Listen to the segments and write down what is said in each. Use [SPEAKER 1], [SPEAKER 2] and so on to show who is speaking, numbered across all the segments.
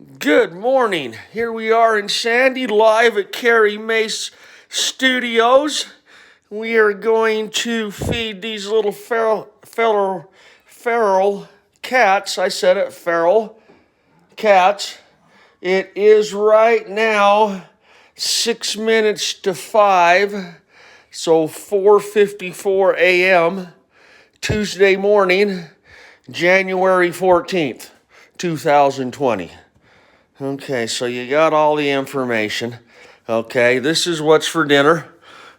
[SPEAKER 1] Good morning. Here we are in Sandy, live at Carrie Mace Studios. We are going to feed these little feral cats. I said it, feral cats. It is right now 6 minutes to 5, so 4:54 a.m. Tuesday morning, January 14th, 2020. Okay, so you got all the information. Okay, this is what's for dinner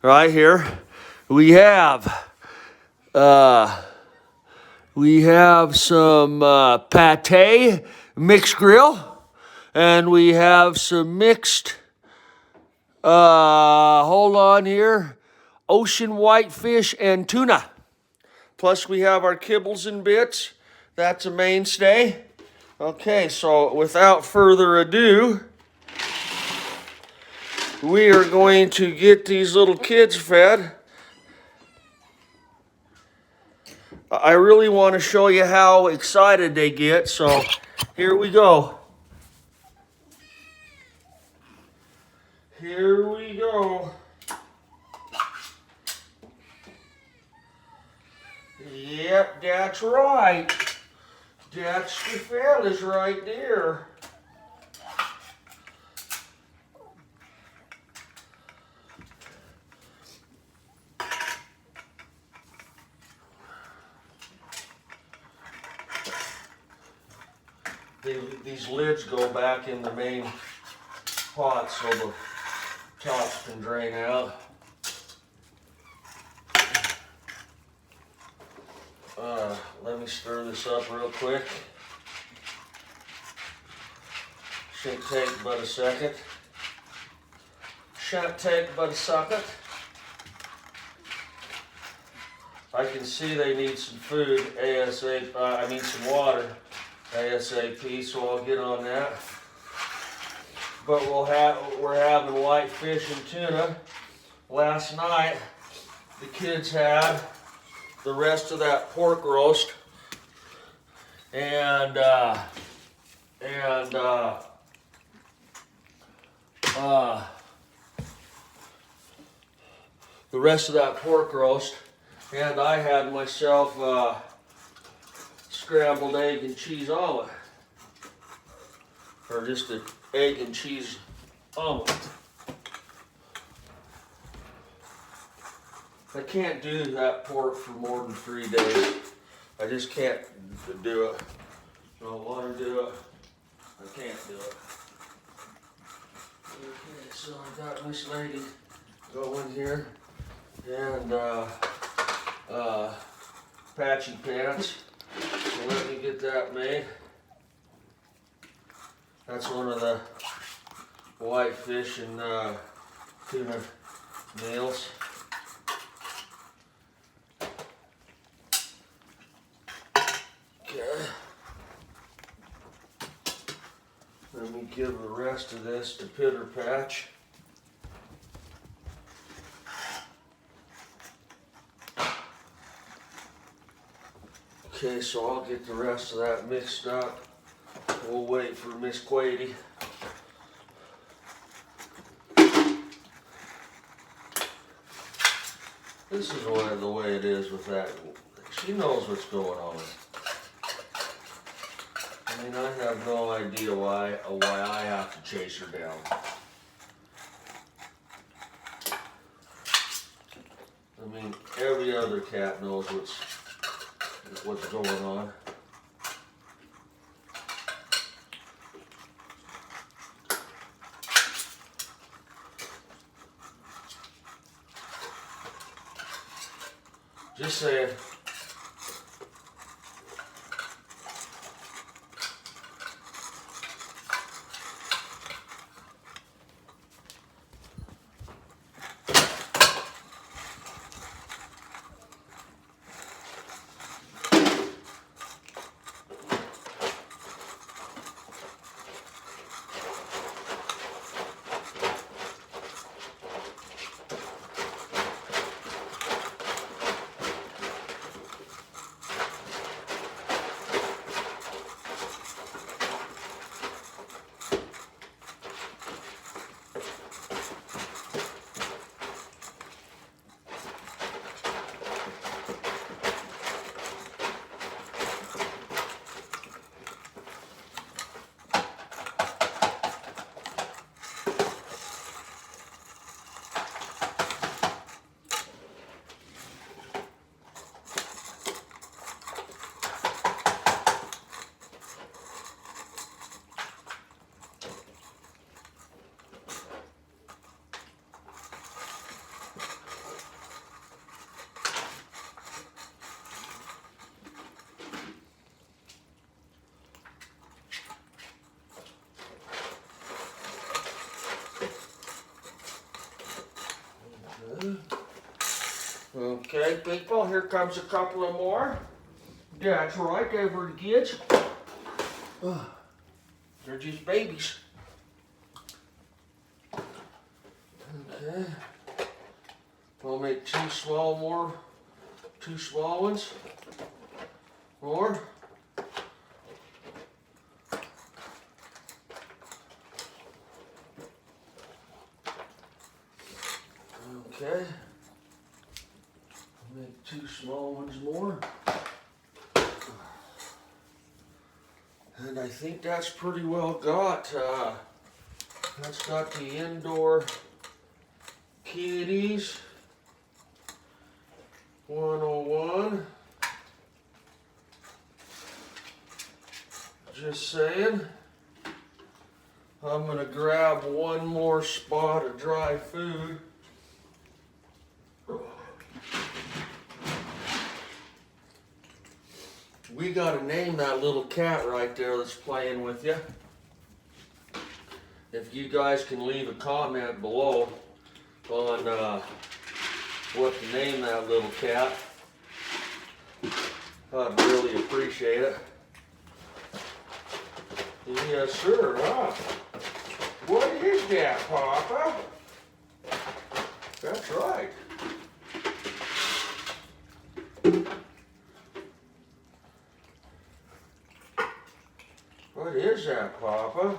[SPEAKER 1] right here. We have some pate mixed grill, and we have some mixed hold on here, ocean whitefish and tuna. Plus we have our kibbles and bits. That's a mainstay. Okay, so without further ado, we are going to get these little kids fed. I really want to show you how excited they get, so here we go. Here we go. Yep, that's right. That's the fellas right there. These lids go back in the main pot so the tops can drain out. Let me stir this up real quick. Shouldn't take but a second. Shan't take but a second. I can see they need some food ASAP. Some water ASAP. So I'll get on that. But we're having whitefish and tuna. Last night the kids had the rest of that pork roast and the rest of that pork roast, and I had myself scrambled egg and cheese omelet, or just an egg and cheese omelet. I can't do that pork for more than 3 days. I just can't do it. Don't want to do it. I can't do it. Okay, so I got Miss Lady going here, and patchy pants. So let me get that made. That's one of the whitefish and tuna meals. Okay. Let me give the rest of this to Pitter Patch. Okay, so I'll get the rest of that mixed up. We'll wait for Miss Quady. This is the way it is with that. She knows what's going on. I mean, I have no idea why I have to chase her down. I mean, every other cat knows what's going on. Just saying. Okay, people, here comes a couple of more. That's right, they were the kids. They're just babies. Okay. I'll make two small ones. More. Okay. I'll make two small ones more. And I think that's pretty well got. That's got the indoor kitties. 101. Just saying. I'm gonna grab one more spot of dry food. We gotta name that little cat right there that's playing with you. If you guys can leave a comment below on what to name that little cat, I'd really appreciate it. Yes, sir. What is that, Papa? That's right. What is that, Papa?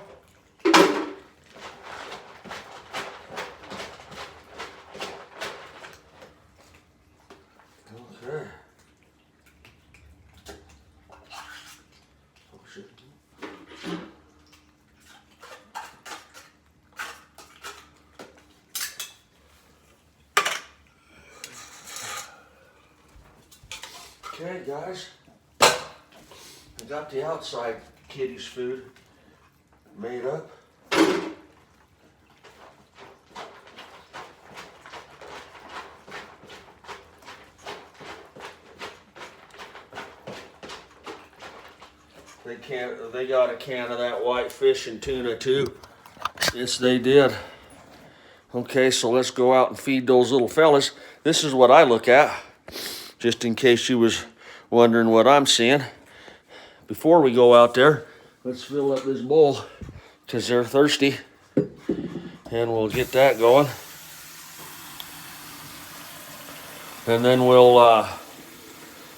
[SPEAKER 1] Okay. Oh, shit. Okay, guys. I got the outside kitties' food made up. They got a can of that white fish and tuna too. Yes, they did. Okay, so let's go out and feed those little fellas. This is what I look at, just in case you was wondering what I'm seeing. Before we go out there, let's fill up this bowl because they're thirsty, and we'll get that going. And then we'll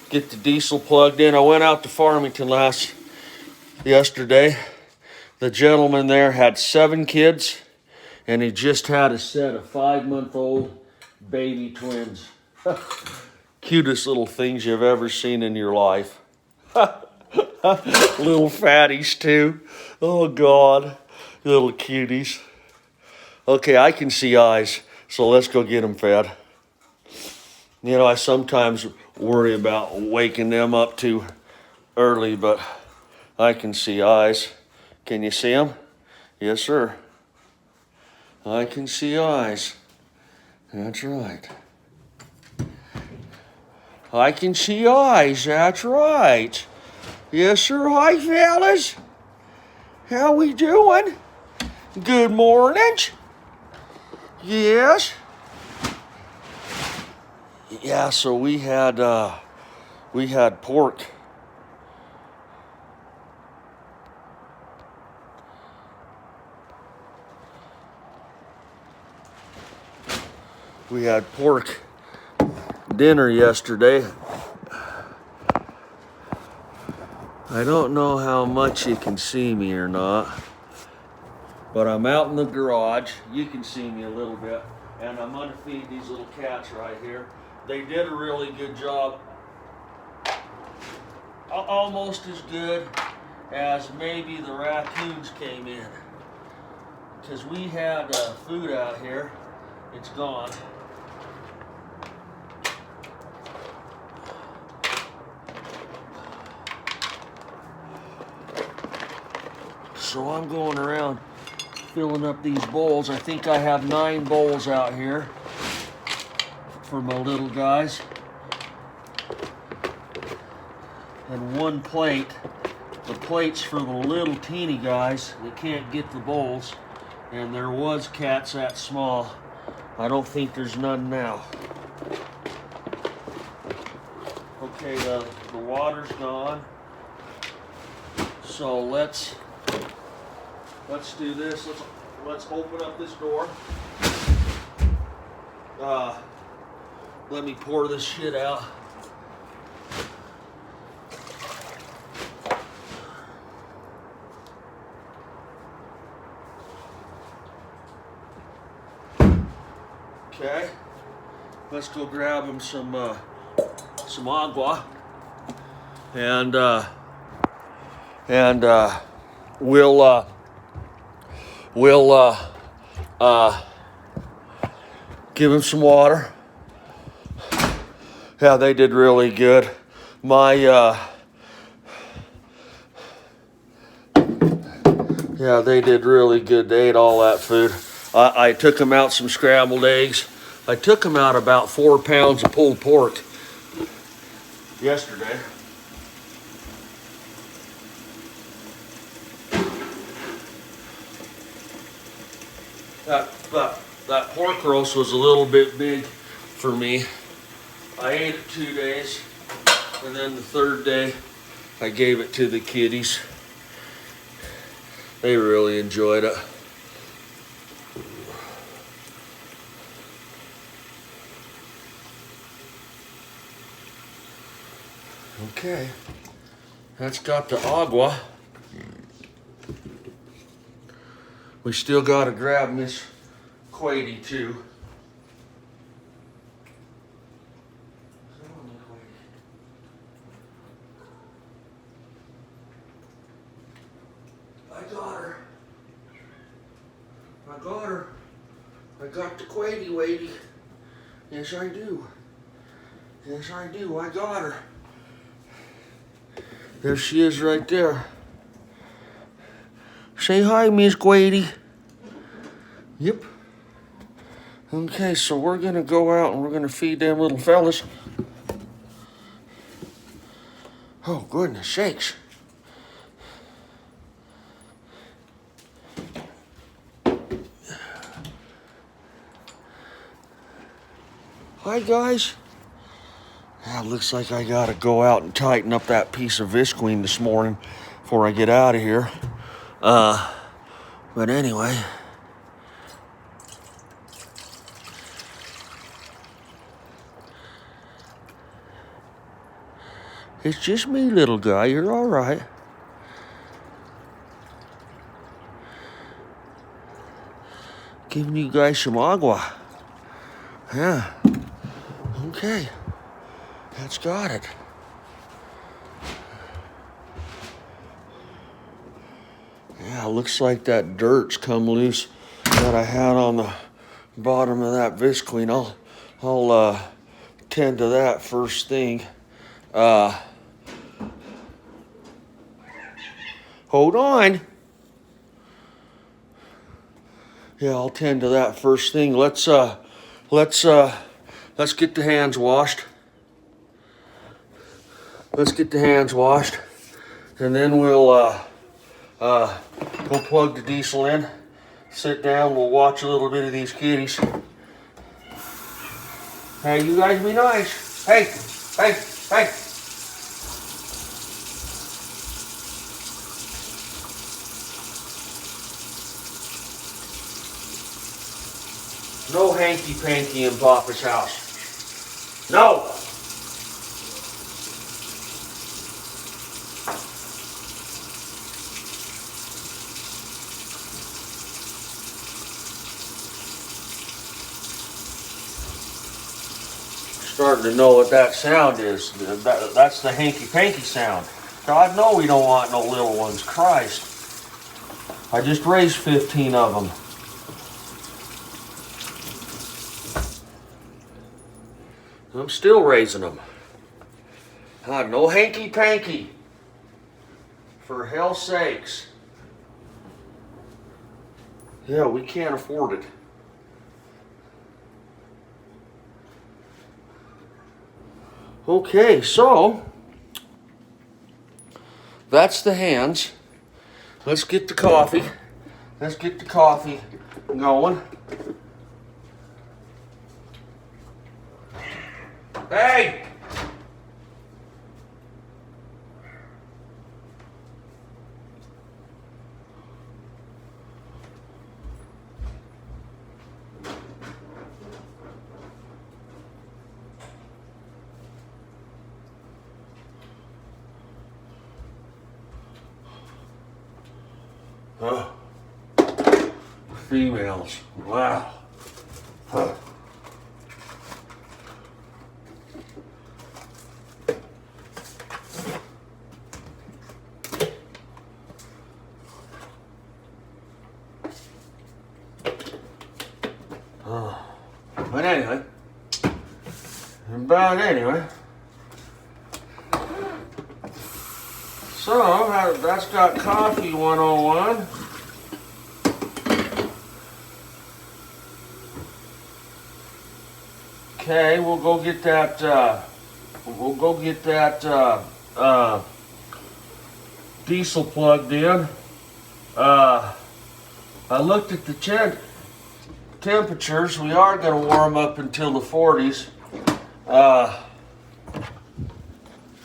[SPEAKER 1] get the diesel plugged in. I went out to Farmington yesterday. The gentleman there had 7 kids, and he just had a set of 5-month-old baby twins. Cutest little things you've ever seen in your life. Little fatties too. Oh God, little cuties. Okay, I can see eyes, so let's go get them fed. You know, I sometimes worry about waking them up too early, but I can see eyes. Can you see them? Yes, sir. I can see eyes. That's right. I can see eyes. That's right. Yes, sir. Hi, fellas. How we doing? Good morning. Yes. Yeah, so we had pork. We had pork dinner yesterday. I don't know how much you can see me or not, but I'm out in the garage. You can see me a little bit, and I'm gonna feed these little cats right here. They did a really good job, almost as good as maybe the raccoons came in, because we had food out here. It's gone. So I'm going around filling up these bowls. I think I have 9 bowls out here for my little guys. And 1 plate. The plate's for the little teeny guys that can't get the bowls. And there was cats that small. I don't think there's none now. Okay, the water's gone. So let's do this. Let's open up this door. Let me pour this shit out. Okay, let's go grab him some agua, and we'll give him some water. Yeah, they did really good. Yeah, they did really good. They ate all that food. I took them out some scrambled eggs. I took them out about 4 pounds of pulled pork yesterday. That pork roast was a little bit big for me. I ate it 2 days, and then the third day I gave it to the kiddies. They really enjoyed it. Okay, that's got the agua. We still gotta grab Miss Quady too. I got her. I got the Quady Wady. Yes, I do. Yes, I do. I got her. There she is right there. Say hi, Miss Quady. Yep. Okay, so we're gonna go out and we're gonna feed them little fellas. Oh, goodness sakes. Hi, guys. Now, it looks like I gotta go out and tighten up that piece of Visqueen this morning before I get out of here. But anyway. It's just me, little guy. You're all right. Giving you guys some agua. Yeah. Okay. That's got it. Yeah, looks like that dirt's come loose that I had on the bottom of that Visqueen. I'll tend to that first thing. Hold on. Yeah, I'll tend to that first thing. Let's get the hands washed. Let's get the hands washed, and then we'll plug the diesel in, sit down, we'll watch a little bit of these kitties. Hey, you guys be nice. Hey. No hanky-panky in Papa's house. No! Starting to know what that sound is. That's the hanky-panky sound. God, no, we don't want no little ones. Christ. I just raised 15 of them. I'm still raising them. No hanky-panky. For hell's sakes. Yeah, we can't afford it. Okay, so that's the hands. Let's get the coffee. Let's get the coffee going. Hey! Huh. Females. Wow. Huh. But anyway, so that's got Coffee 101. Okay, we'll go get that. Diesel plugged in. I looked at the temperatures. We are going to warm up until the 40s,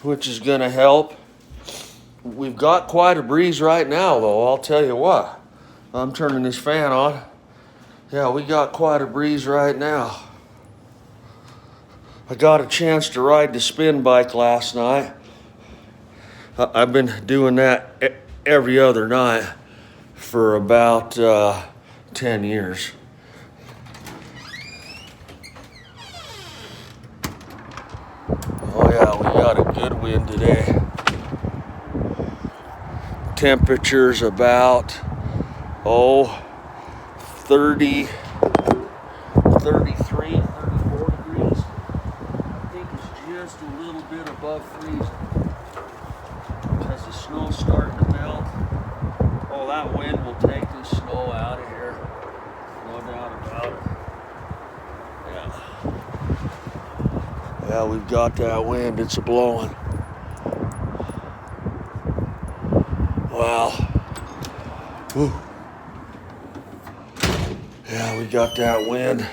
[SPEAKER 1] which is going to help. We've got quite a breeze right now, though. I'll tell you what. I'm turning this fan on. Yeah, we got quite a breeze right now. I got a chance to ride the spin bike last night. I've been doing that every other night for about 10 years. Oh yeah, we got a good wind today. Temperatures about 30, 33, 34 degrees. I think it's just a little bit above freezing because the snow's starting to melt. Oh, that wind will take this snow out of here. No doubt about it. Yeah. Yeah, we've got that wind. It's a-blowing. Wow. Whew. Yeah, we got that wind.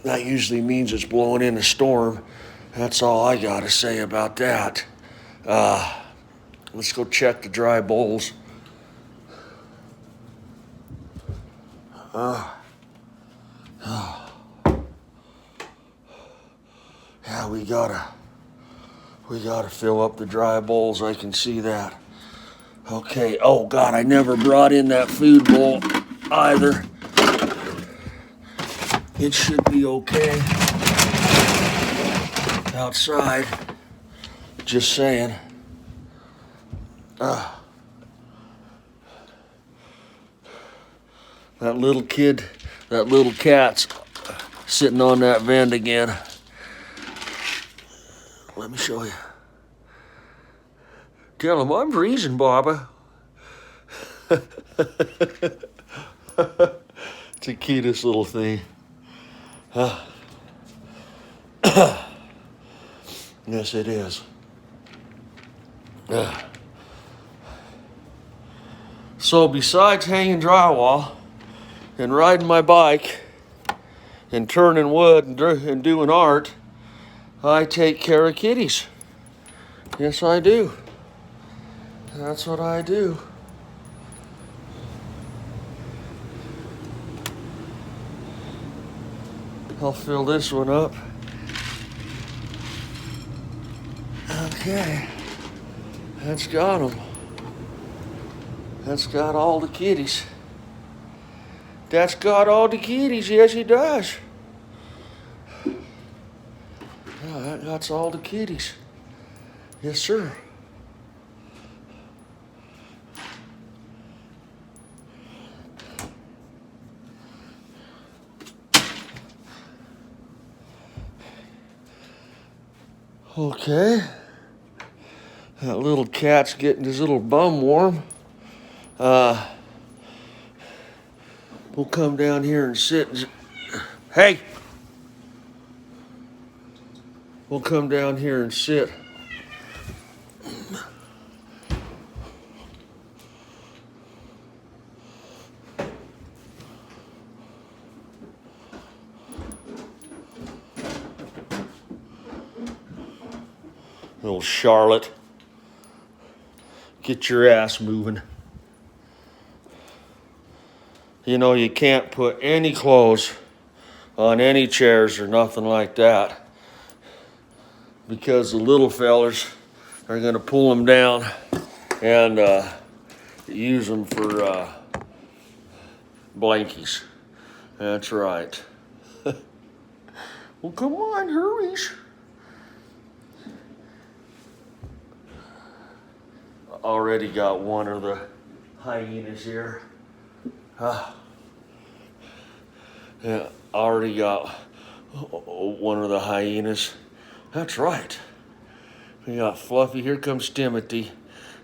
[SPEAKER 1] That usually means it's blowing in a storm. That's all I gotta say about that. Let's go check the dry bowls. Yeah, we gotta fill up the dry bowls. I can see that. Okay. Oh God, I never brought in that food bowl either. It should be okay outside. Just saying. That little cat's sitting on that vent again. Let me show you. Tell him I'm freezing, Baba. It's the cutest little thing. Yes, it is. So besides hanging drywall and riding my bike and turning wood and doing art, I take care of kitties. Yes, I do. That's what I do. I'll fill this one up. Okay. That's got them. That's got all the kitties. That's got all the kitties. Yes, it does. Yeah, that's all the kitties. Yes, sir. Okay. That little cat's getting his little bum warm. We'll come down here and sit. Hey! We'll come down here and sit. Little Charlotte. Get your ass moving. You know, you can't put any clothes on any chairs or nothing like that because the little fellers are going to pull them down and use them for blankies. That's right. Well, come on, hurries. Already got one of the hyenas here. Yeah, already got one of the hyenas. That's right. We got Fluffy. Here comes Timothy.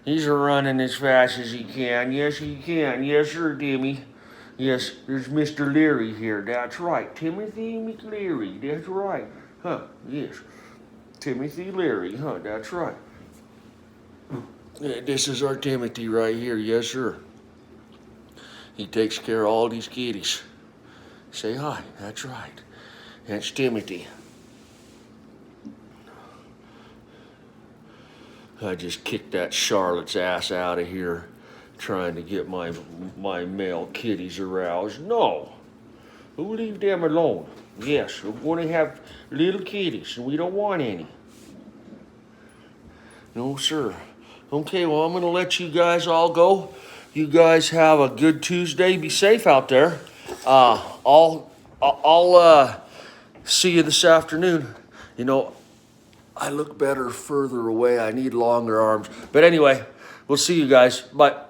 [SPEAKER 1] He's running as fast as he can. Yes, he can. Yes, sir, Timmy. Yes, there's Mr. Leary here. That's right. Timothy McLeary. That's right. Huh, yes. Timothy Leary. Huh, that's right. This is our Timothy right here. Yes, sir. He takes care of all these kitties. Say hi. That's right. That's Timothy. I just kicked that Charlotte's ass out of here trying to get my male kitties aroused. No. We'll leave them alone. Yes, we're going to have little kitties, and we don't want any. No, sir. Okay, well, I'm going to let you guys all go. You guys have a good Tuesday. Be safe out there. I'll see you this afternoon. You know, I look better further away. I need longer arms. But anyway, we'll see you guys. Bye.